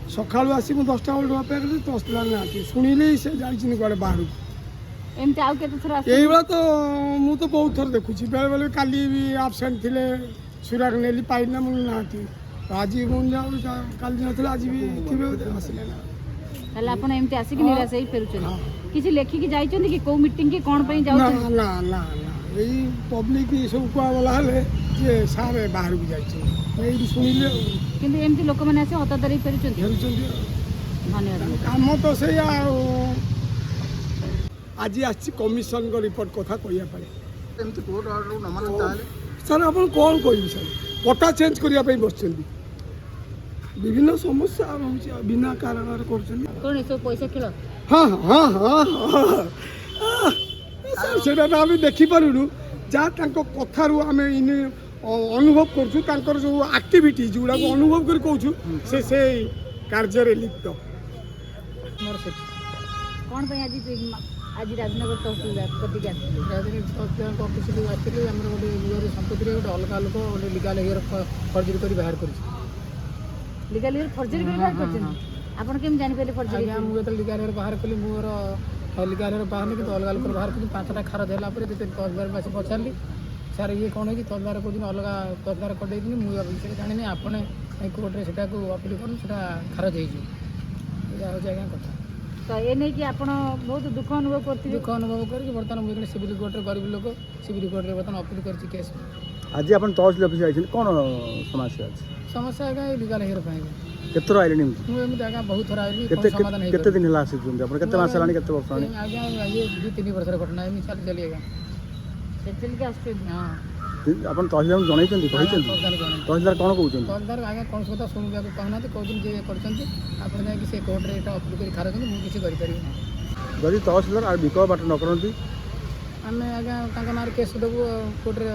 सका आसी 10टा बेलू अपेक्षा करी तहसीलदार ना शुणिले से जाइए कड़े बाहर एमती आउ केते थरा यही तो मु तो बहुत थर देखुची बेले बेले काली भी आबसेंट थे सुराग नेली पाइना मुझे ना आज मुझे जाऊँ काली ना आज भी थे आसले ना ताले आपण एमती आसी कि निराश ही फेरुचन किछि लेखि कि जाइछन कि को मीटिंग के कोन पई जाउ ना ना ना यही पब्लिक सब कुआ वाला हले जे सारे बाहर भी जाइछन यही सुनिले किंतु एमती लोक माने आसे हतादारी फेरुचन फेरुचन धन्यवाद काम तो से आज आसी कमिशन को रिपोर्ट कथा कहिया पारे एमती कोर्ट ऑर्डर न माने ताले सर आप कौन कह सर पटा चेंज करने बस विभिन्न समस्या रोचे बिना कारण कोन सब पैसा खेल हाँ हाँ हाँ हाँ सर से आम देखिपारू जहाँ कथारू आम इन अनुभव कर जो आक्टिविटी जोड़ा अनुभव कर कहूँ से कार्य लिप्त कौन पे आज राजनगर तहसीलदार कति राजनीति तहसीलदार ऑफिस आसती आम गोटे निजी संपत्ति गोटे अलग लोक गोटे लिगाल हियर फर्जरी कर बाहर कर लीगल हियर फर्जरी कर बाहर करछन आपण केम जानि पले फर्जरी आज्ञा मुझे लिगाल हियर बाहर कली मोर लिगाल हियर बाहर नहीं अलग लोक बाहर कर 5टा खार देला पर तहसीलदार पास पचारि सर ये कौन है कि तहसीलदार को अलग तहसीलदार करदे मुझे जानी आपने कोर्टे से अपील कर खारज हो आज्ञा कथा तो ये नहीं कि आपण बहुत दुख अनुभव करते दुख अनुभव करके बर्तमान मुझे सिविल कोर्टे गरीब लोक सिविल कोर्टे बर्तमान अपील कर केस आज आप तहसील ऑफिस आई कौन समस्या अच्छी समस्या आज्ञा लिगाल हियर केतर आइले मुझे आज्ञा बहुत थर आइली समाधान केते दिन होला आसी आपण केते मास लानी केते वर्ष लानी आज्ञा ये 2-3 वर्ष घटना है मिसाल चली आज्ञा सेटल के आस्ते हाँ आपण तहसीलदार जणाइछन्ती कहिछन्ती तहसीलदार कोन कहउछन्ती तहसीलदार आज्ञा कौन कथा शुणा कहना कौन जे करछन्ती आपण जाय कि से कोर्ट रे एटा अपील करी खारज मु किसी करि परिबे जदि तहसीलदार आ विकल्प बाट न करन्ती आमे आज्ञा तांका नार केस देबु कोर्ट रे